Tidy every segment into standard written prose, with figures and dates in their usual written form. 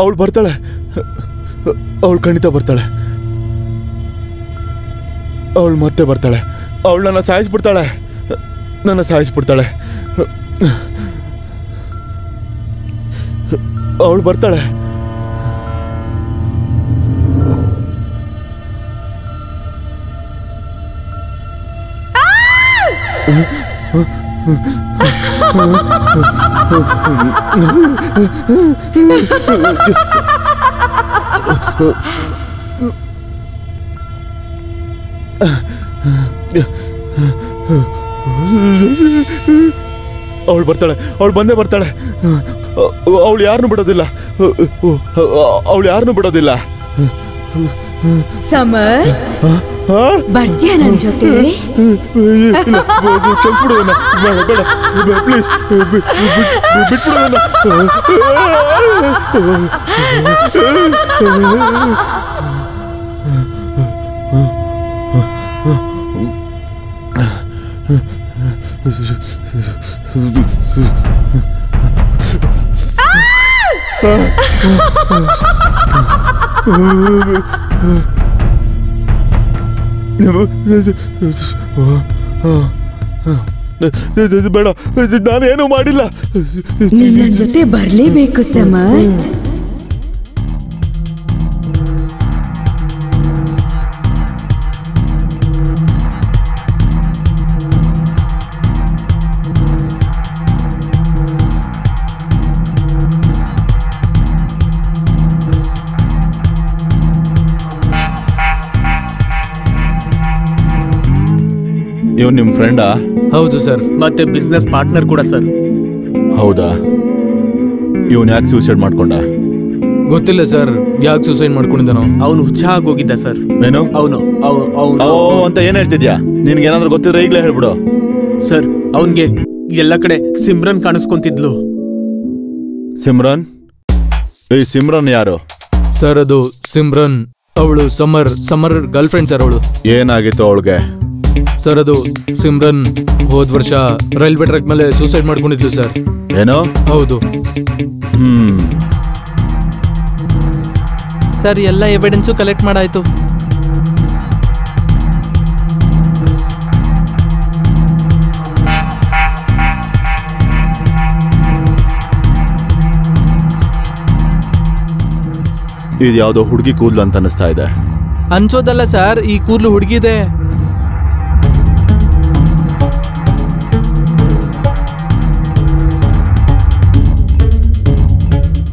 ಅವಳು ಬರ್ತಾಳೆ, ಅವಳು ಖಂಡಿತ ಬರ್ತಾಳೆ, ಅವಳು ಮತ್ತೆ ಬರ್ತಾಳೆ, ಅವಳು ನನ್ನ ಸಾಯಿಸ್ಬಿಡ್ತಾಳೆ, ಅವಳು ಬರ್ತಾಳೆ. ಅವಳು ಬರ್ತಾಳೆ, ಅವಳು ಬಂದೇ ಬರ್ತಾಳೆ. ಅವಳು ಯಾರನ್ನು ಬಿಡೋದಿಲ್ಲ. ಸಮರ್ಥ್, ಬರ್ತೀಯ ನನ್ ಜೊತೆ? ಪ್ಲೀಸ್ ಬಿಟ್ಬಿಡೋಣ. ಬೇಡ, ನಾನೇನು ಮಾಡಿಲ್ಲ. ನನ್ನ ಜೊತೆ ಬರ್ಲೇಬೇಕು ಸಮರ್ಥ್. ಇವನು ನಿಮ್ಮ ಫ್ರೆಂಡಾ? ಹೌದು ಸರ್. ಮತ್ತೆ ಬಿಸ್ನೆಸ್ ಪಾರ್ಟ್ನರ್ ಕೂಡ ಸರ್. ಹೌದಾ? ಇವನು ಯಾಕೆ ಸೂಸೈಡ್ ಮಾಡ್ಕೊಂಡ? ಗೊತ್ತಿಲ್ಲ ಸರ್, ಯಾಕೆ ಸೂಸೈಡ್ ಮಾಡ್ಕೊಂಡಿದ್ದಾನೋ. ಅವನು ಹುಚ್ಚ ಆಗೋಗಿದ್ದ ಸರ್. ಏನು ಅವನು ಅಂತ ಏನ್ ಹೇಳ್ತಿದ್ಯಾ? ನಿನ್ಗೇನಾದ್ರೂ ಗೊತ್ತಿದ್ರೆ ಈಗಲೇ ಹೇಳ್ಬಿಡು. ಸರ್, ಅವನ್ಗೆ ಎಲ್ಲ ಕಡೆ ಸಿಮ್ರನ್ ಕಾಣಿಸ್ಕೊಂತಿದ್ಲು. ಸಿಮ್ರನ್? ಈ ಸಿಮ್ರನ್ ಯಾರು ಸರ್? ಅದು ಸಿಮ್ರನ್, ಅವಳು ಸಮರ್ ಗರ್ಲ್ ಫ್ರೆಂಡ್ ಸರ್. ಅವಳು ಏನಾಗಿತ್ತು ಅವಳಿಗೆ? ಸರ್, ಅದು ಸಿಮ್ರನ್ ಹೋದ ವರ್ಷ ರೈಲ್ವೆ ಟ್ರ್ಯಾಕ್ ಮೇಲೆ ಸೂಸೈಡ್ ಮಾಡ್ಕೊಂಡಿದ್ಲು ಸರ್. ಏನೋ? ಹೌದು ಸರ್. ಎಲ್ಲ ಎವಿಡೆನ್ಸು ಕಲೆಕ್ಟ್ ಮಾಡಾಯ್ತು. ಇದು ಯಾವ್ದೋ ಹುಡುಗಿ ಕೂದ್ಲು ಅಂತ ಅನಿಸ್ತಾ ಇದೆ. ಅನ್ಸೋದಲ್ಲ ಸರ್, ಈ ಕೂದ್ಲು ಹುಡುಗಿದೆ.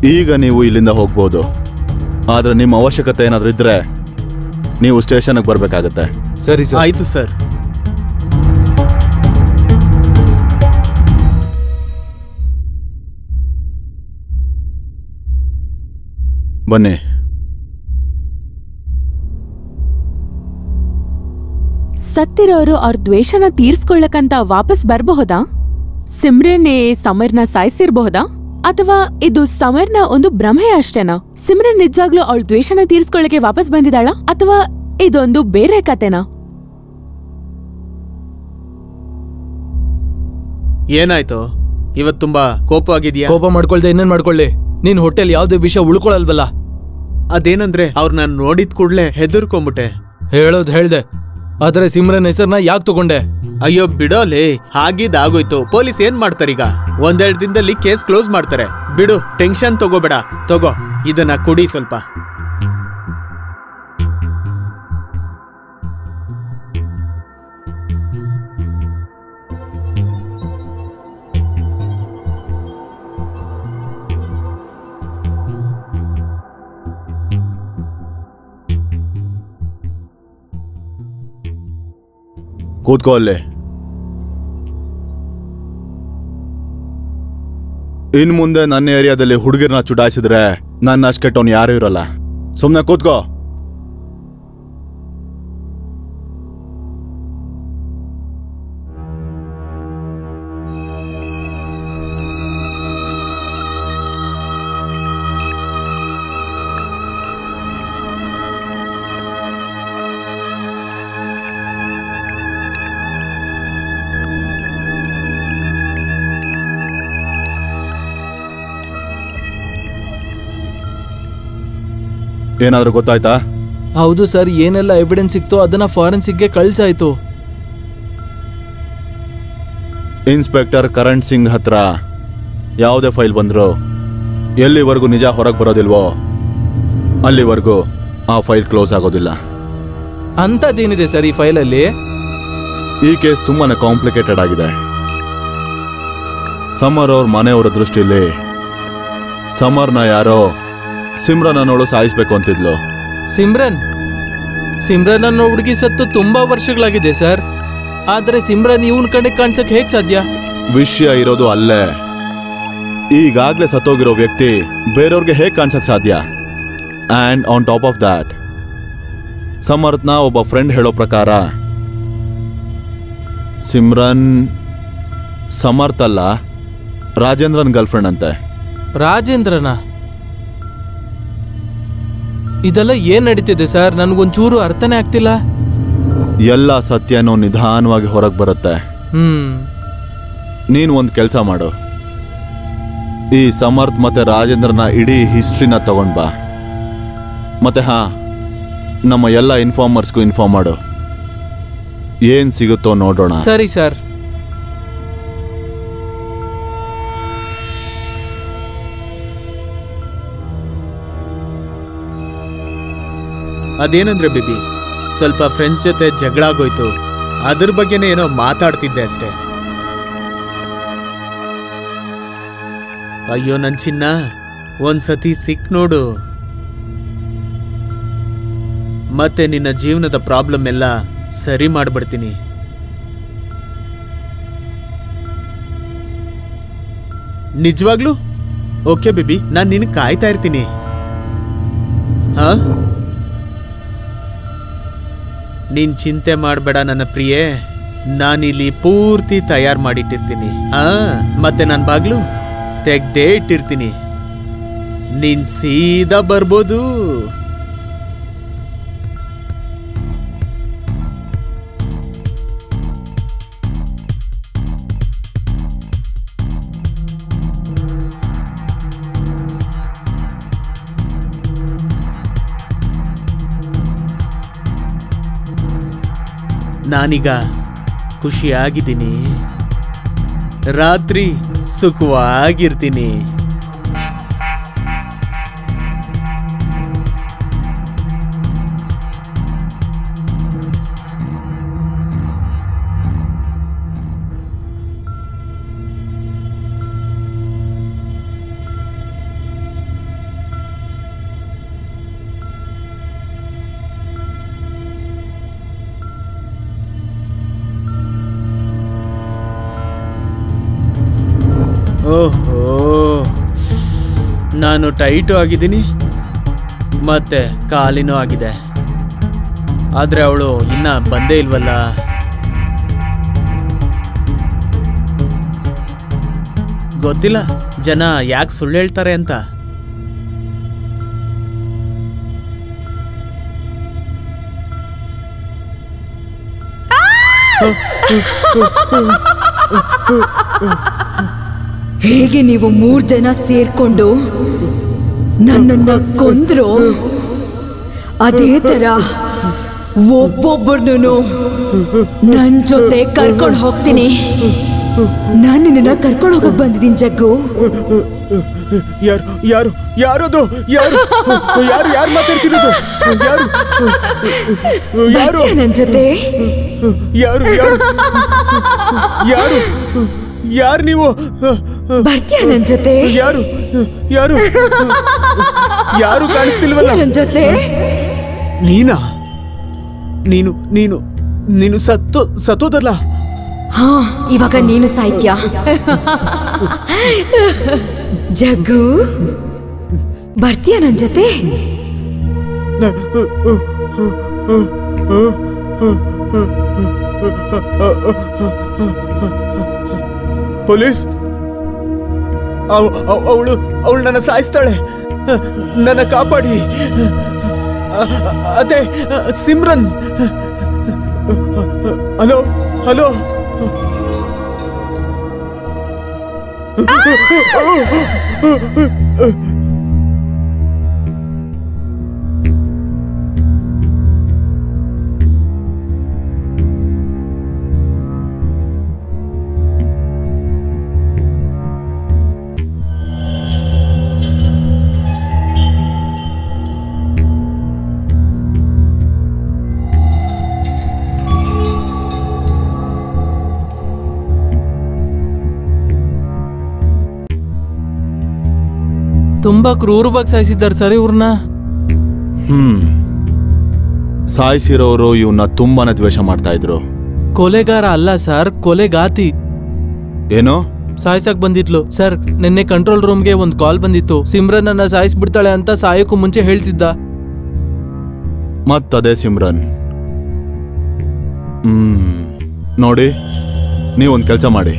ಈಗ ನೀವು ಇಲ್ಲಿಂದ ಹೋಗ್ಬೋದು, ಆದ್ರೆ ನಿಮ್ಮ ಅವಶ್ಯಕತೆ ಏನಾದ್ರೂ ಇದ್ರೆ ನೀವು ಸ್ಟೇಷನ್ಗೆ ಬರ್ಬೇಕಾಗತ್ತೆ. ಸರಿ ಸರ್. ಆಯ್ತು ಸರ್. ಬನ್ನಿ. ಸತ್ತಿರೋರು ಅವ್ರ ದ್ವೇಷನ ತೀರ್ಸ್ಕೊಳ್ಳಕಂತ ವಾಪಸ್ ಬರಬಹುದಾ? ಸಿಮ್ರನ್ನೇ ಸಮರ್ನ ಸಾಯಿಸಿರ್ಬಹುದಾ? ಅಥವಾ ಇದು ಸಮರ್ನ ಒಂದು ಭ್ರಮೆ ಅಷ್ಟೇನಾ? ಸಿಮ್ರನ್ ನಿಜವಾಗ್ಲೂ ಅವಳ ದ್ವೇಷನ ತೀರ್ಸ್ಕೊಳ್ಳಕ್ಕೆ ವಾಪಸ್ ಬಂದಿದ್ದಾಳ, ಅಥವಾ ಇದೊಂದು ಬೇರೆ ಕತೆನಾ? ಏನಾಯ್ತು ಇವತ್ತು? ತುಂಬಾ ಕೋಪವಾಗಿದ್ಯಾ? ಕೋಪ ಮಾಡ್ಕೊಳ್ದೆ ಇನ್ನೇನ್ ಮಾಡ್ಕೊಳ್ಳಿ, ನೀನ್ ಹೊಟ್ಟೆಲ್ ಯಾವ್ದೇ ವಿಷಯ ಉಳ್ಕೊಳಲ್ವಲ್ಲ. ಅದೇನಂದ್ರೆ ಅವ್ರನ್ನ ನೋಡಿದ ಕೂಡ್ಲೆ ಹೆದರ್ಕೊಂಬಿಟ್ಟೆ. ಹೇಳೋದ್ ಹೇಳ್ದೆ, ಆದ್ರೆ ಸಿಮ್ರನ್ ಹೆಸರ್ನ ಯಾಕೆ ತಗೊಂಡೆ? ಅಯ್ಯೋ ಬಿಡೋಲಿ, ಹಾಗಿದ್ದಾಗೋಯ್ತು. ಪೊಲೀಸ್ ಏನ್ ಮಾಡ್ತಾರೀಗ? ಒಂದೆರಡು ದಿನದಲ್ಲಿ ಕೇಸ್ ಕ್ಲೋಸ್ ಮಾಡ್ತಾರೆ. ಬಿಡು, ಟೆನ್ಷನ್ ತಗೋಬೇಡ. ತಗೋ, ಇದನ್ನ ಕುಡಿ ಸ್ವಲ್ಪ. ಕೂತ್ಕೋ ಅಲ್ಲೇ. ಇನ್ ಮುಂದೆ ನನ್ನ ಏರಿಯಾದಲ್ಲಿ ಹುಡುಗಿರ್ನ ಚುಡಾಯಿಸಿದ್ರೆ ನನ್ನ ಅಷ್ಟು ಕೆಟ್ಟವನು ಯಾರು ಇರಲ್ಲ. ಸುಮ್ಮನೆ ಕೂತ್ಕೋ. ಏನಾದರೂ ಗೊತ್ತಾಯ್ತಾ? ಹೌದು ಸರ್, ಏನೆಲ್ಲ ಎವಿಡೆನ್ಸ್ ಸಿಕ್ತೋ ಅದನ್ನ ಫಾರೆನ್ಸಿಕ್ಗೆ ಕಳ್ಸಾಯ್ತು. ಇನ್ಸ್ಪೆಕ್ಟರ್ ಕರಣ್ ಸಿಂಗ್ ಹತ್ರ ಯಾವುದೇ ಫೈಲ್ ಬಂದ್ರು ಎಲ್ಲಿವರೆಗೂ ನಿಜ ಹೊರಗೆ ಬರೋದಿಲ್ವೋ ಅಲ್ಲಿವರೆಗೂ ಆ ಫೈಲ್ ಕ್ಲೋಸ್ ಆಗೋದಿಲ್ಲ. ಅಂಥದ್ದೇನಿದೆ ಸರ್ ಈ ಫೈಲಲ್ಲಿ? ಈ ಕೇಸ್ ತುಂಬಾನೇ ಕಾಂಪ್ಲಿಕೇಟೆಡ್ ಆಗಿದೆ. ಸಮರ್ ಅವ್ರ ಮನೆಯವರ ದೃಷ್ಟಿಯಲ್ಲಿ ಸಮರ್ನ ಯಾರೋ ಸಿಮ್ರನ್ ಅನ್ನೋಳು ಸಾಯಿಸ್ಬೇಕು ಅಂತಿದ್ಲು. ಸಿಮ್ರನ್ ಅನ್ನೋ ಹುಡುಗಿ ಸತ್ತು ತುಂಬಾ ವರ್ಷಗಳಾಗಿದೆ ಸರ್. ಆದ್ರೆ ಸಿಮ್ರನ್ ಇವನ್ ಕಡೆ ಕಾಣ್ಸಕ್ ಹೇಗ್ ಸಾಧ್ಯ? ವಿಷಯ ಇರೋದು ಅಲ್ಲೇ. ಈಗಾಗ್ಲೇ ಸತ್ತೋಗಿರೋ ವ್ಯಕ್ತಿ ಬೇರೆಯವ್ರಿಗೆ ಹೇಗ್ ಕಾಣ್ಸಕ್ ಸಾಧ್ಯ? And on top of that ಸಮರ್ಥ್ನ ಒಬ್ಬ ಫ್ರೆಂಡ್ ಹೇಳೋ ಪ್ರಕಾರ ಸಿಮ್ರನ್ ಸಮರ್ಥ್ ಅಲ್ಲ, ರಾಜೇಂದ್ರನ್ ಗರ್ಲ್ಫ್ರೆಂಡ್ ಅಂತೆ. ರಾಜೇಂದ್ರನ? ಇದೆಲ್ಲ ಏನ್ ನಡೀತಿದೆ ಸರ್? ನನ್ಗೊಂಚೂರು ಅರ್ಥನೇ ಆಗ್ತಿಲ್ಲ. ಎಲ್ಲ ಸತ್ಯನೂ ನಿಧಾನವಾಗಿ ಹೊರಗೆ ಬರುತ್ತೆ. ನೀನು ಒಂದು ಕೆಲಸ ಮಾಡು, ಈ ಸಮರ್ಥ್ ಮತ್ತೆ ರಾಜೇಂದ್ರನ ಇಡೀ ಹಿಸ್ಟ್ರಿನ ತಗೊಂಡ್ ಬಾ. ಮತ್ತೆ ನಮ್ಮ ಎಲ್ಲ ಇನ್ಫಾರ್ಮರ್ಸ್ಗೂ ಇನ್ಫಾರ್ಮ್ ಮಾಡು. ಏನ್ ಸಿಗುತ್ತೋ ನೋಡೋಣ. ಸರಿ ಸರ್. ಅದೇನಂದ್ರೆ ಬೇಬಿ, ಸ್ವಲ್ಪ ಫ್ರೆಂಡ್ಸ್ ಜೊತೆ ಜಗಳ ಆಗೋಯ್ತು, ಅದ್ರ ಬಗ್ಗೆನೇ ಏನೋ ಮಾತಾಡ್ತಿದ್ದೆ ಅಷ್ಟೇ. ಅಯ್ಯೋ ನನ್ ಚಿನ್ನ, ಒಂದ್ಸತಿ ಸಿಕ್ ನೋಡು, ಮತ್ತೆ ನಿನ್ನ ಜೀವನದ ಪ್ರಾಬ್ಲಮ್ ಎಲ್ಲ ಸರಿ ಮಾಡ್ಬಿಡ್ತೀನಿ. ನಿಜವಾಗ್ಲೂ? ಓಕೆ ಬೇಬಿ, ನಾನ್ ನಿನ್ ಕಾಯ್ತಾ ಇರ್ತೀನಿ. ಹಾ, ನೀನ್ ಚಿಂತೆ ಮಾಡಬೇಡ ನನ್ನ ಪ್ರಿಯೆ, ನಾನಿಲ್ಲಿ ಪೂರ್ತಿ ತಯಾರು ಮಾಡಿಟ್ಟಿರ್ತೀನಿ. ಮತ್ತೆ ನನ್ನ ಬಾಗ್ಲು ತೆಗ್ದೇ ಇಟ್ಟಿರ್ತೀನಿ, ನೀನ್ ಸೀದಾ ಬರ್ಬೋದು. ನಾನೀಗ ಖುಷಿಯಾಗಿದ್ದೀನಿ, ರಾತ್ರಿ ಸುಖವಾಗಿರ್ತೀನಿ. ಓಹೋ, ನಾನು ಟೈಟು ಆಗಿದ್ದೀನಿ ಮತ್ತೆ ಕಾಲಿನೂ ಆಗಿದೆ. ಆದ್ರೆ ಅವಳು ಇನ್ನ ಬಂದೇ ಇಲ್ವಲ್ಲ. ಗೊತ್ತಿಲ್ಲ ಜನ ಯಾಕೆ ಸುಳ್ಳು ಹೇಳ್ತಾರೆ ಅಂತ. ಹೇಗೆ ನೀವು 3 ಜನ ಸೇರ್ಕೊಂಡು ನನ್ನನ್ನ ಕೊಂದ್ರು, ಅದೇ ತರ ಒಬ್ಬೊಬ್ಬರನ್ನು ನನ್ ಜೊತೆ ಕರ್ಕೊಂಡು ಹೋಗ್ತೀನಿ. ನಾನು ನಿನ್ನ ಕರ್ಕೊಂಡು ಹೋಗಕ್ ಬಂದಿದ್ದೀನಿ ಜಗ್ಗು. ಯಾರು ಯಾರು ಯಾರದು? ಯಾರು ಯಾರು ಯಾರು ಮಾತಾಡ್ತಿರೋದು? ಯಾರು ಯಾರು ನನ್ ಜೊತೆ? ಯಾರು ಯಾರು ಯಾರು ಯಾರು ನೀವು? ಬರ್ತೀಯ ನನ್ ಜೊತೆ? ಯಾರು ಯಾರು ಯಾರು ಕಾಣಿಸ್ತಿಲ್ವಲ್ಲ ನನ್ ಜೊತೆ? ನೀನಾ? ನೀನು ನೀನು ನೀನು ಸತ್ತೋದಲ್ಲ? ಹಾ, ಇವಾಗ ನೀನು ಸಾಯ್ತ್ಯಾ? ಜಗ್ಗು, ಬರ್ತೀಯ ನನ್ ಜೊತೆ? ಪೊಲೀಸ್, ಅವಳು ನನ್ನ ಸಾಯಿಸ್ತಾಳೆ, ನನ್ನ ಕಾಪಾಡಿ. ಅದೇ ಸಿಮ್ರನ್. Hello hello. ತುಂಬಾ ಕ್ರೂರವಾಗಿ ಸಾಯಿಸಿದ್ದಾರೆ ಸರ್ ಇವ್ರನ್ನ. ಸಾಯಿಸಿರೋರು ಇವನ್ನ ತುಂಬಾನೇ ದ್ವೇಷ ಮಾಡ್ತಾ ಇದ್ರು. ಕೊಲೆಗಾರ ಅಲ್ಲ ಸರ್, ಕೊಲೆಗಾತಿ. ಏನೋ ಸಾಯ್ಸಕ್ ಬಂದಿದ್ಲು ಸರ್. ನಿನ್ನೆ ಕಂಟ್ರೋಲ್ ರೂಮ್ಗೆ ಒಂದು ಕಾಲ್ ಬಂದಿತ್ತು. ಸಿಮ್ರನ್ ಅನ್ನ ಸಾಯಿಸ್ಬಿಡ್ತಾಳೆ ಅಂತ ಸಾಯೋಕ್ಕೂ ಮುಂಚೆ ಹೇಳ್ತಿದ್ದ. ಮತ್ತದೇ ಸಿಮ್ರನ್. ನೋಡಿ, ನೀವೊಂದು ಕೆಲಸ ಮಾಡಿ,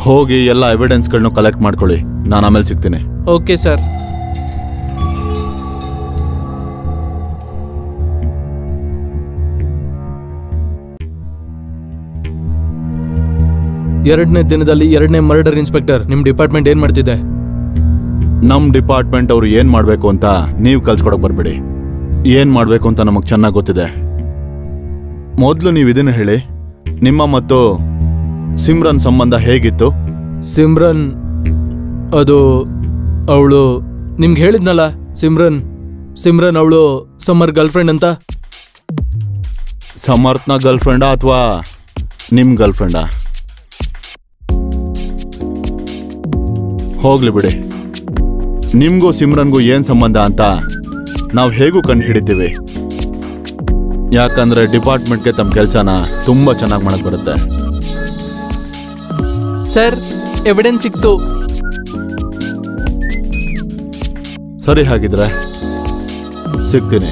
ಹೋಗಿ ಎಲ್ಲ ಎವಿಡೆನ್ಸ್ಗಳನ್ನೂ ಕಲೆಕ್ಟ್ ಮಾಡ್ಕೊಳ್ಳಿ. ನಾನು ಆಮೇಲೆ ಸಿಗ್ತೀನಿ. Okay sir. ಎರಡನೇ ದಿನದಲ್ಲಿ 2ನೇ ಮರ್ಡರ್. ಇನ್ಸ್ಪೆಕ್ಟರ್, ನಿಮ್ ಡಿಪಾರ್ಟ್ಮೆಂಟ್ ಏನ್ ಮಾಡ್ತಿದೆ? ನಮ್ಮ ಡಿಪಾರ್ಟ್ಮೆಂಟ್ ಅವ್ರು ಏನ್ ಮಾಡ್ಬೇಕು ಅಂತ ನೀವು ಕಲ್ಸ್ಕೊಡಕ್ ಬರ್ಬೇಡಿ. ಏನ್ ಮಾಡ್ಬೇಕು ಅಂತ ನಮಗ್ ಚೆನ್ನಾಗಿ ಗೊತ್ತಿದೆ. ಮೊದಲು ನೀವು ಇದನ್ನ ಹೇಳಿ, ನಿಮ್ಮ ಮತ್ತು ಸಿಮ್ರನ್ ಸಂಬಂಧ ಹೇಗಿತ್ತು? ಸಿಮ್ರನ್ ಅದು ಅವಳು ನಿಮ್ಗೆ ಹೇಳಿದ್ನಲ್ಲ, ಸಿಮ್ರನ್ ಅವಳು ಸಮರ್ ಗರ್ಲ್ಫ್ರೆಂಡ್ ಅಂತ. ಸಮರ್ಥ್ನ ಗರ್ಲ್ಫ್ರೆಂಡಾ ಅಥವಾ ನಿಮ್ ಗರ್ಲ್ಫ್ರೆಂಡಾ? ಹೋಗ್ಲಿ ಬಿಡಿ, ನಿಮ್ಗೂ ಸಿಮ್ರನ್ಗೂ ಏನ್ ಸಂಬಂಧ ಅಂತ ನಾವು ಹೇಗೂ ಕಂಡು ಹಿಡಿತೀವಿ. ಯಾಕಂದ್ರೆ ಡಿಪಾರ್ಟ್ಮೆಂಟ್ಗೆ ತಮ್ಮ ಕೆಲಸನ ತುಂಬಾ ಚೆನ್ನಾಗಿ ಮಾಡಕ್ ಬರುತ್ತೆ. ಸರ್, ಎವಿಡೆನ್ಸ್ ಸಿಕ್ತು. ಸರಿ, ಹಾಗಿದ್ರೆ ಸಿಗ್ತೀನಿ.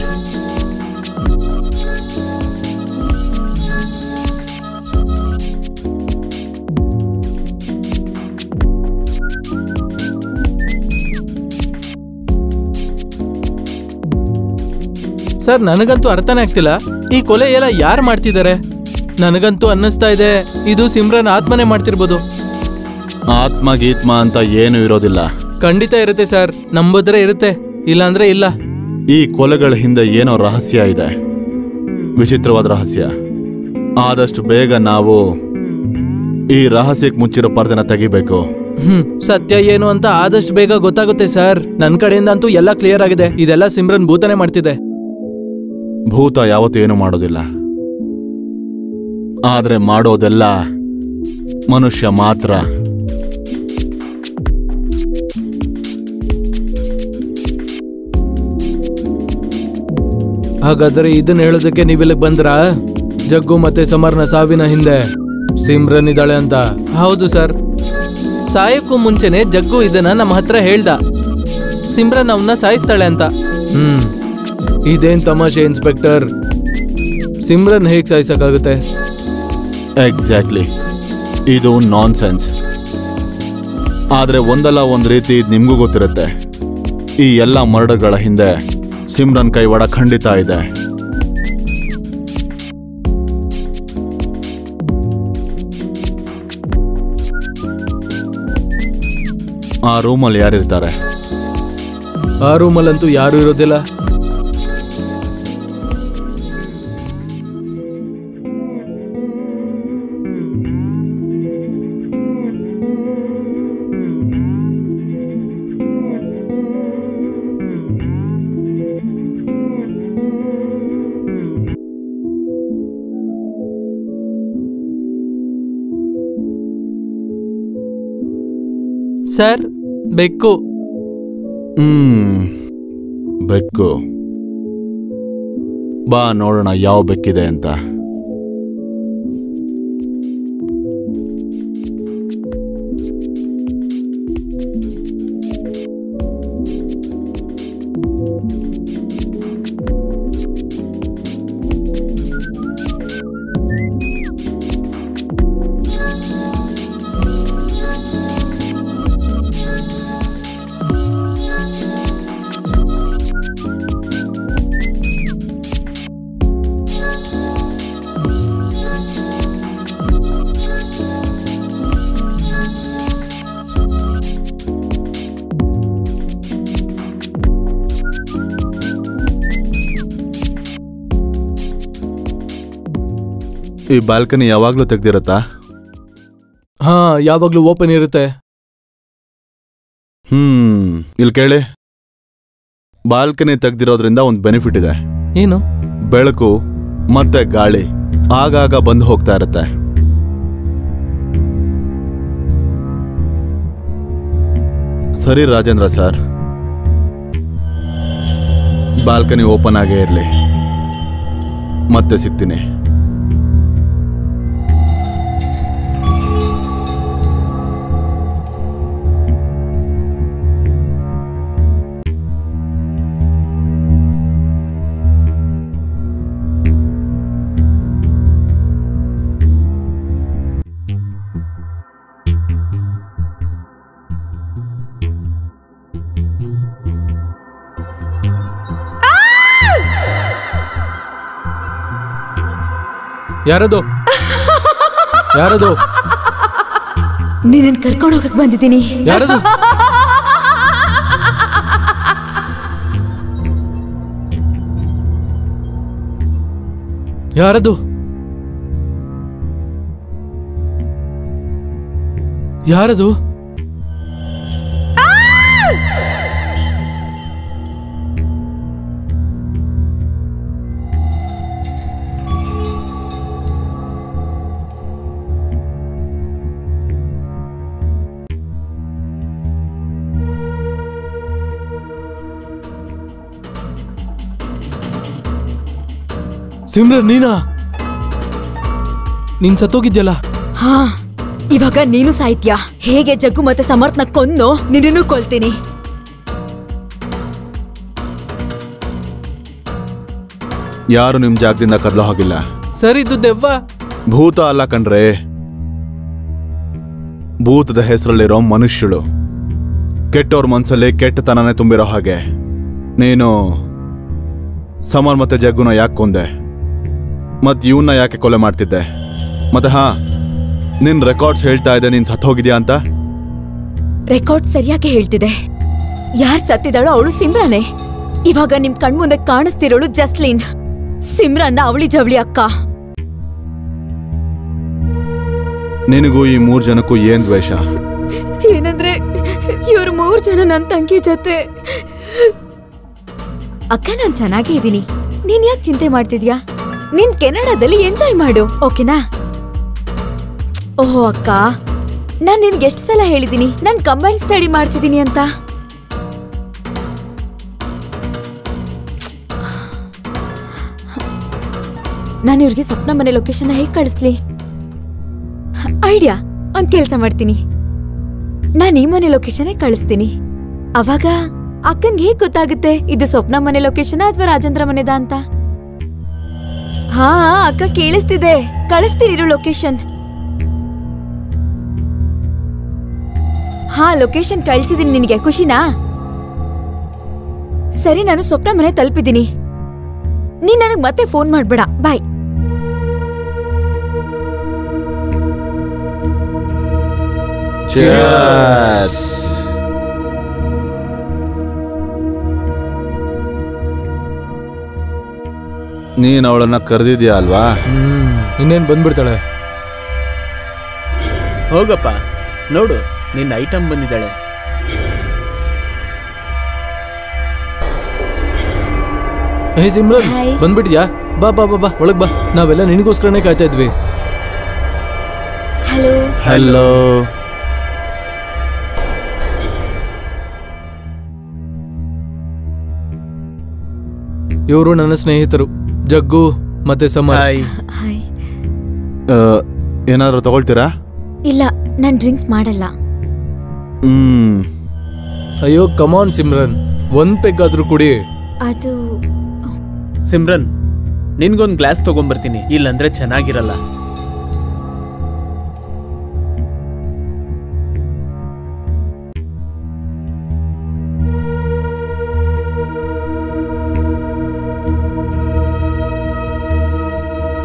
ಸರ್, ನನಗಂತೂ ಅರ್ಥನೇ ಆಗ್ತಿಲ್ಲ, ಈ ಕೊಲೆ ಎಲ್ಲ ಯಾರು ಮಾಡ್ತಿದ್ದಾರೆ? ನನಗಂತೂ ಅನ್ನಿಸ್ತಾ ಇದೆ ಇದು ಸಿಮ್ರನ್ ಆತ್ಮನೇ ಮಾಡ್ತಿರ್ಬೋದು. ಆತ್ಮ ಗೀತ್ಮ ಅಂತ ಏನು ಇರೋದಿಲ್ಲ. ಖಂಡಿತ ಇರುತ್ತೆ ಸರ್, ನಂಬುದ್ರೆ ಇರುತ್ತೆ, ಇಲ್ಲಾಂದ್ರೆ ಇಲ್ಲ. ಈ ಕೊಲೆಗಳ ಹಿಂದೆ ಏನೋ ರಹಸ್ಯ ಇದೆ, ವಿಚಿತ್ರವಾದ ರಹಸ್ಯ. ಆದಷ್ಟು ಬೇಗ ನಾವು ಈ ರಹಸ್ಯಕ್ಕೆ ಮುಚ್ಚಿರೋ ಪರ್ದೆನ ತೆಗಿಬೇಕು. ಸತ್ಯ ಏನು ಅಂತ ಆದಷ್ಟು ಬೇಗ ಗೊತ್ತಾಗುತ್ತೆ ಸರ್. ನನ್ನ ಕಡೆಯಿಂದ ಅಂತೂ ಎಲ್ಲ ಕ್ಲಿಯರ್ ಆಗಿದೆ. ಇದೆಲ್ಲ ಸಿಮ್ರನ್ ಭೂತನೇ ಮಾಡ್ತಿದೆ. ಭೂತ ಯಾವತ್ತೂ ಏನು ಮಾಡೋದಿಲ್ಲ, ಆದ್ರೆ ಮಾಡೋದೆಲ್ಲ ಮನುಷ್ಯ ಮಾತ್ರ. ಹಾಗಾದ್ರೆ ಇದನ್ನ ಹೇಳೋದಕ್ಕೆ ನೀವಿಲ್ಲಿಗೆ ಬಂದ್ರಾ? ಜಗ್ಗು ಮತ್ತೆ ಸಮರ್ನ ಸಾವಿನ ಹಿಂದೆ ಸಿಮ್ರನ್ ಇದ್ದಾಳೆ ಅಂತ? ಹೌದು ಸರ್. ಸಾಯಕ್ಕೂ ಮುಂಚೆನೆ ಜಗ್ಗು ಇದನ್ನ ನಮ್ಮ ಹತ್ರ ಹೇಳ್ದ, ಸಿಮ್ರನ್ ಅವನ್ನ ಸಾಯಿಸ್ತಾಳೆ ಅಂತ. ಇದೇನ್ ತಮಾಷೆ ಇನ್ಸ್ಪೆಕ್ಟರ್? ಸಿಮ್ರನ್ ಹೇಗ್ ಸಾಯಿಸಕ್ಕಾಗುತ್ತೆ? ಎಕ್ಸಾಕ್ಟ್ಲಿ, ಇದು ನಾನ್ ಸೆನ್ಸ್. ಆದ್ರೆ ಒಂದಲ್ಲ ಒಂದ್ ರೀತಿ ಇದು ನಿಮ್ಗೂ ಗೊತ್ತಿರುತ್ತೆ. ಈ ಎಲ್ಲ ಮರ್ಡರ್ಗಳ ಹಿಂದೆ ಸಿಮ್ರನ್ ಕೈವಾಡ ಖಂಡಿತ ಇದೆ. ಆ ರೂಮಲ್ಲಿ ಯಾರಿರ್ತಾರೆ? ಆ ರೂಮಲ್ಲಂತೂ ಯಾರು ಇರೋದಿಲ್ಲ. ಸರ್, ಬೆಕ್ಕು. ಬೆಕ್ಕು. ಬಾ ನೋಡೋಣ ಯಾವ ಬೆಕ್ಕಿದೆ ಅಂತ. ಈ ಬಾಲ್ಕನಿ ಯಾವಾಗ್ಲೂ ತೆಗ್ದಿರತ್ತಾ? ಹಾ, ಯಾವಾಗ್ಲೂ ಓಪನ್ ಇರುತ್ತೆ. ಇಲ್ಲಿ ಕೇಳಿ, ಬಾಲ್ಕನಿ ತೆಗ್ದಿರೋದ್ರಿಂದ ಒಂದು ಬೆನಿಫಿಟ್ ಇದೆ. ಏನು? ಬೆಳಕು ಮತ್ತೆ ಗಾಳಿ ಆಗಾಗ ಬಂದು ಹೋಗ್ತಾ ಇರುತ್ತೆ. ಸರಿ ರಾಜೇಂದ್ರ ಸರ್, ಬಾಲ್ಕನಿ ಓಪನ್ ಆಗೇ ಇರಲಿ. ಮತ್ತೆ ಸಿಗ್ತೀನಿ. ಯಾರದು? ಯಾರದು? ನೀನನ್ ಕರ್ಕೊಂಡು ಹೋಗಕ್ ಬಂದಿದ್ದೀನಿ. ಯಾರದು? ಯಾರದು? ಯಾರದು? ಸಿಮ್ರನ್, ನೀನಾ? ನೀನ್ ಸತ್ತೋಗಿದ್ಯಲ್ಲ? ಹಾ, ಇವಾಗ ನೀನು ಸಾಯ್ತ್ಯಾ? ಹೇಗೆ ಜಗ್ಗು ಮತ್ತೆ ಸಮರ್ಥನ ಕೊಂದು ನಿನ್ನೂ ಕೊಲ್ತೀನಿ. ಯಾರು ನಿಮ್ ಜಾಗದಿಂದ ಕದಲೋ ಹಾಗಿಲ್ಲ. ಸರ್, ಇದು ದೆವ್ವ. ಭೂತ ಅಲ್ಲ ಕಣ್ರೆ, ಭೂತದ ಹೆಸರಲ್ಲಿರೋ ಮನುಷ್ಯಳು. ಕೆಟ್ಟವ್ರ ಮನ್ಸಲ್ಲಿ ಕೆಟ್ಟತನನೇ ತುಂಬಿರೋ ಹಾಗೆ. ನೀನು ಸಮರ್ ಮತ್ತೆ ಜಗ್ಗುನ ಯಾಕೆ ಕೊಂದೆ? ಮತ್ ಇವನ್ನ ಯಾಕೆ ಕೊಲೆ ಮಾಡ್ತಿದ್ದೆ? ಮತ್ತೆ ಹಾ, ನಿನ್ ರೆಕಾರ್ಡ್ಸ್ ಹೇಳ್ತಾ ಇದೆ ನೀನ್ ಸತ್ ಹೋಗಿದ್ಯಾ ಅಂತ. ರೆಕಾರ್ಡ್ ಸರಿಯಾಗಿ ಹೇಳ್ತಿದೆ. ಯಾರ್ ಸತ್ತಿದಾಳೋ ಅವಳು ಸಿಮ್ರಾನೆ. ಇವಾಗ ನಿಮ್ ಕಣ್ಮುಂದೆ ಕಾಣಿಸ್ತಿರೋಳು ಜಸ್ಲಿನ್, ಸಿಮ್ರಾನ್ನ ಅವಳಿ ಜವಳಿ ಅಕ್ಕ. ನಿನಗೂ ಈ 3 ಜನಕ್ಕೂ ಏನ್ ದ್ವೇಷ? ಏನಂದ್ರೆ ಇವ್ರು 3 ಜನ ನನ್ ತಂಗಿ ಜೊತೆ. ಅಕ್ಕ, ನಾನ್ ಚೆನ್ನಾಗೇ ಇದೀನಿ. ನೀನ್ ಯಾಕೆ ಚಿಂತೆ ಮಾಡ್ತಿದ್ಯಾ? ನೀನ್ ಕೆನಡಾದಲ್ಲಿ ಎಂಜಾಯ್ ಮಾಡು, ಓಕೆನಾ? ಓಹೋ ಅಕ್ಕ, ನಾನ್ ನಿನ್ಗೆ ಎಷ್ಟು ಸಲ ಹೇಳಿದೀನಿ ನಾನ್ ಕಂಬೈನ್ ಸ್ಟಡಿ ಮಾಡ್ತಿದ್ದೀನಿ ಅಂತ. ನಾನು ಇವ್ರಿಗೆ ಸ್ವಪ್ನ ಮನೆ ಲೊಕೇಶನ್ ಹೇಗೆ ಕಳಿಸ್ಲಿ? ಐಡಿಯಾ, ಒಂದ್ ಕೆಲ್ಸ ಮಾಡ್ತೀನಿ. ನಾನ್ ಈ ಮನೆ ಲೊಕೇಶನ್ ಕಳಿಸ್ತೀನಿ. ಅವಾಗ ಅಕ್ಕನ್ಗೆ ಹೇಗ್ ಗೊತ್ತಾಗುತ್ತೆ ಇದು ಸ್ವಪ್ನ ಮನೆ ಲೊಕೇಶನ್ ಅಥವಾ ರಾಜೇಂದ್ರ ಮನೆದ ಅಂತ? ಹಾ ಅಕ್ಕ, ಕೇಳಿಸ್ತಿದೆ. ಕಳಿಸ್ತೀನಿ ಇರು ಲೊಕೇಶನ್. ಹಾ, ಲೊಕೇಶನ್ ಕಳಿಸಿದೀನಿ ನಿನಗೆ. ಖುಷಿನಾ? ಸರಿ, ನಾನು ಸ್ವಪ್ನ ಮನೆ ತಲುಪಿದ್ದೀನಿ. ನೀನ್ ನನಗ್ ಮತ್ತೆ ಫೋನ್ ಮಾಡ್ಬೇಡ. ಬಾಯ್. ನೀನ್ ಅವಳನ್ನ ಕರೆದಿದ್ಯಾ ಅಲ್ವಾ? ಇನ್ನೇನ್ ಬಂದ್ಬಿಡ್ತಾಳೆ. ಹೋಗಪ್ಪ, ನೋಡು ನಿನ್ನ ಐಟಮ್ ಬಂದಿದ್ದಾಳೆ. ಹೇ ಸಿಮ್ರನ್, Hi. ಬಂದ್ಬಿಟ್ಟಿದ್ಯಾ? ಬಾ ಬಾ ಬಾ ಬಾ, ಒಳಗ್ ಬಾ. ನಾವೆಲ್ಲ ನಿನಗೋಸ್ಕರನೇ ಕಾಯ್ತಾ ಇದ್ವಿ. ಹಲೋ. ಹಲೋ. ಇವರು ನನ್ನ ಸ್ನೇಹಿತರು ಜಗ್ಗು ಮತ್ತೆ ಸಮರ್. ಹಾಯ್. ಹಾಯ್. ಏನಾದ್ರು ತಗೊಳ್ತೀರಾ? ಇಲ್ಲ, ನಾನ್ ಡ್ರಿಂಕ್ಸ್ ಮಾಡಲ್ಲ. ಅಯ್ಯೋ ಕಮಾನ್ ಸಿಮ್ರನ್, ಒಂದ್ ಪೆಗ್ ಆದ್ರೂ ಕುಡಿ. ಅದು ಸಿಮ್ರನ್, ನಿನ್ಗೊಂದ್ ಗ್ಲಾಸ್ ತಗೊಂಬರ್ತೀನಿ, ಇಲ್ಲಂದ್ರೆ ಚೆನ್ನಾಗಿರಲ್ಲ.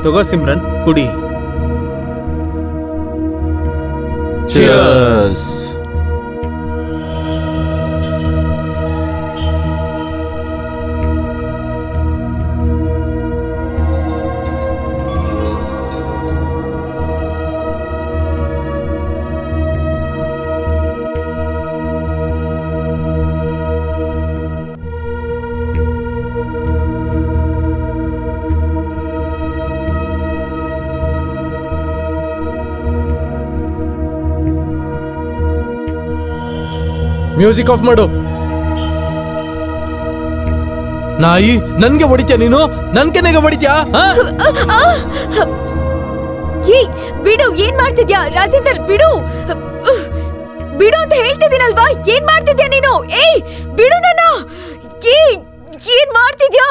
ತಗೋ ಸಿಮ್ರನ್, ಕುಡಿ. Cheers. ಮ್ಯೂಸಿಕ್ ಆಫ್ ಮಾಡು. ನಾಯಿ, ನನ್ಗೆ ಹೊಡಿತ್ಯಾ ನೀನು? ನನ್ ಕೆನೆಗೆ ಹೊಡಿತ್ಯಾ? ಏಯ್ ಬಿಡು, ಏನ್ ಮಾಡ್ತಿದ್ಯಾ ರಾಜೇಂದರ್? ಬಿಡು ಬಿಡು ಅಂತ ಹೇಳ್ತಿದ್ದೀನಲ್ವಾ, ಏನ್ ಮಾಡ್ತಿದ್ಯಾ ನೀನು? ಏಯ್ ಬಿಡು ನನ್ನ. ಏಯ್ ಏನ್ ಮಾಡ್ತಿದ್ಯಾ?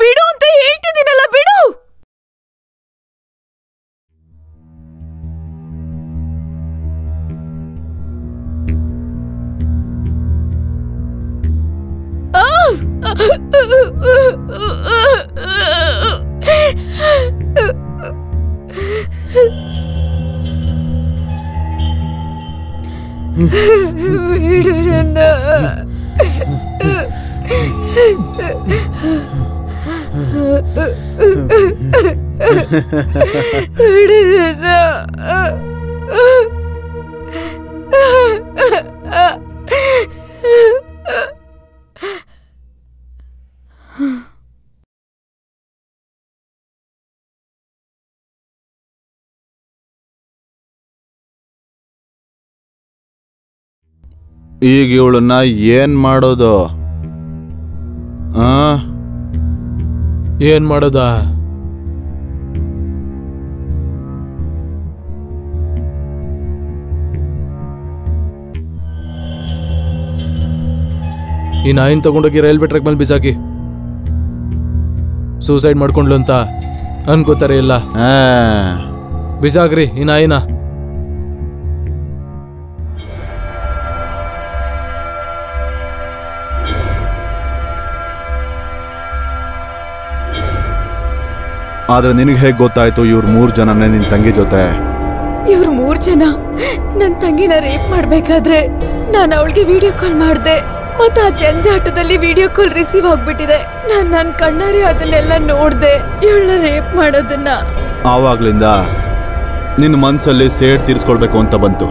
ಬಿಡು ಅಂತ ಹೇಳ್ತಿದ್ದೀನಲ್ಲ, ಬಿಡು. ಬಿಡು ನನ್ನ. ಬಿಡು ನನ್ನ. ಈಗ ಇವಳನ್ನ ಏನ್ ಮಾಡೋದು? ಏನ್ ಮಾಡೋದಾ? ಈ ನಾಯಿನ್ ತಗೊಂಡೋಗಿ ರೈಲ್ವೆ ಟ್ರ್ಯಾಕ್ ಮೇಲೆ ಬಿಸಾಕಿ. ಸೂಸೈಡ್ ಮಾಡ್ಕೊಂಡ್ಲು ಅಂತ ಅನ್ಕೋತಾರೆ ಇಲ್ಲ. ಬಿಸಾಕ್ರಿ ಈ ನಾಯಿನ. ಆದ್ರೆ ನಿನಗೆ ಹೇಗೆ ಗೊತ್ತಾಯ್ತು ಇವ್ರು 3 ಜನನೇ ನಿನ್ ತಂಗಿ ಜೊತೆ? ಇವ್ರು 3 ಜನ ನನ್ ತಂಗಿನ ರೇಪ್ ಮಾಡ್ಬೇಕಾದ್ರೆ ನಾನು ಅವಳಿಗೆ ವಿಡಿಯೋ ಕಾಲ್ ಮಾಡ್ದೆ. ಮತ್ತೆ ಆ ಜಂಜಾಟದಲ್ಲಿ ವಿಡಿಯೋ ಕಾಲ್ ರಿಸೀವ್ ಆಗ್ಬಿಟ್ಟಿದೆ. ನಾನ್ ನನ್ ಕಣ್ಣಾರೆ ಅದನ್ನೆಲ್ಲ ನೋಡ್ದೆ, ಇವಳನ್ನ ರೇಪ್ ಮಾಡೋದನ್ನ. ಆವಾಗ್ಲಿಂದ ನಿನ್ನ ಮನ್ಸಲ್ಲಿ ಸೇಡ್ ತೀರ್ಸ್ಕೊಳ್ಬೇಕು ಅಂತ ಬಂತು.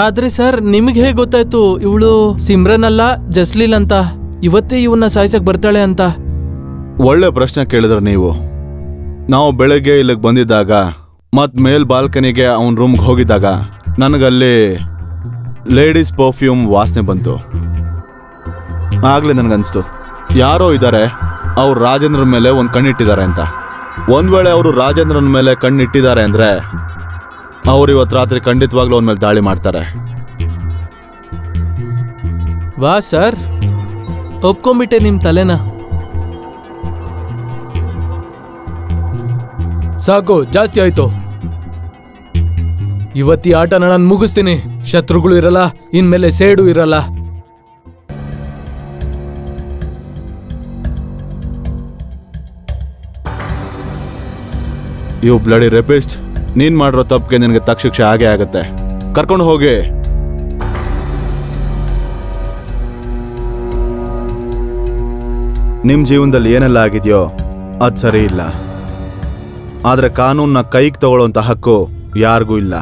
ಆದ್ರೆ ಸರ್, ನಿಮಗೆ ಹೇಗೆ ಗೊತ್ತಾಯ್ತು ಇವಳು ಸಿಮ್ರನ್ ಅಲ್ಲ ಜಸ್ಲೀಲ್ ಅಂತ? ಇವತ್ತೇ ಇವನ್ನ ಸಾಯ್ಸಕ್ ಬರ್ತಾಳೆ ಅಂತ? ಒಳ್ಳೆ ಪ್ರಶ್ನೆ ಕೇಳಿದ್ರೆ ನೀವು. ನಾವು ಬೆಳಗ್ಗೆ ಇಲ್ಲಿಗೆ ಬಂದಿದ್ದಾಗ ಮತ್ ಮೇಲ್ ಬಾಲ್ಕನಿಗೆ ಅವನ ರೂಮ್ಗೆ ಹೋಗಿದ್ದಾಗ ನನಗಲ್ಲಿ ಲೇಡೀಸ್ ಪರ್ಫ್ಯೂಮ್ ವಾಸನೆ ಬಂತು. ಆಗ್ಲೇ ನನಗನ್ಸ್ತು ಯಾರೋ ಇದ್ದಾರೆ, ಅವ್ರು ರಾಜೇಂದ್ರನ ಮೇಲೆ ಒಂದು ಕಣ್ಣಿಟ್ಟಿದ್ದಾರೆ ಅಂತ. ಒಂದ್ ವೇಳೆ ಅವರು ರಾಜೇಂದ್ರನ ಮೇಲೆ ಕಣ್ಣಿಟ್ಟಿದ್ದಾರೆ ಅಂದ್ರೆ ಅವ್ರು ಇವತ್ತು ರಾತ್ರಿ ಖಂಡಿತವಾಗ್ಲೂ ಅವನ ಮೇಲೆ ದಾಳಿ ಮಾಡ್ತಾರೆ. ವಾ ಸರ್, ಒಪ್ಕೊಂಡ್ಬಿಟ್ಟೆ ನಿಮ್ ತಲೆನ. ಸಾಕು, ಜಾಸ್ತಿ ಆಯ್ತು. ಇವತ್ತಿ ಆಟನ ನಾನು ಮುಗಿಸ್ತೀನಿ. ಶತ್ರುಗಳು ಇರಲ್ಲ, ಇನ್ಮೇಲೆ ಸೇಡು ಇರಲ್ಲ. ಯು ಬ್ಲಡಿ ರೇಪಿಸ್ಟ್, ನೀನ್ ಮಾಡಿರೋ ತಪ್ಪಿಗೆ ನಿನಗೆ ತಕ್ಕ ಶಿಕ್ಷೆ ಆಗೇ ಆಗತ್ತೆ. ಕರ್ಕೊಂಡು ಹೋಗಿ. ನಿಮ್ ಜೀವನದಲ್ಲಿ ಏನೆಲ್ಲ ಆಗಿದೆಯೋ ಅದ್ ಸರಿ ಇಲ್ಲ. ಆದ್ರೆ ಕಾನೂನ್ನ ಕೈಗೆ ತಗೊಳ್ಳೋಂಥ ಹಕ್ಕು ಯಾರಿಗೂ ಇಲ್ಲ.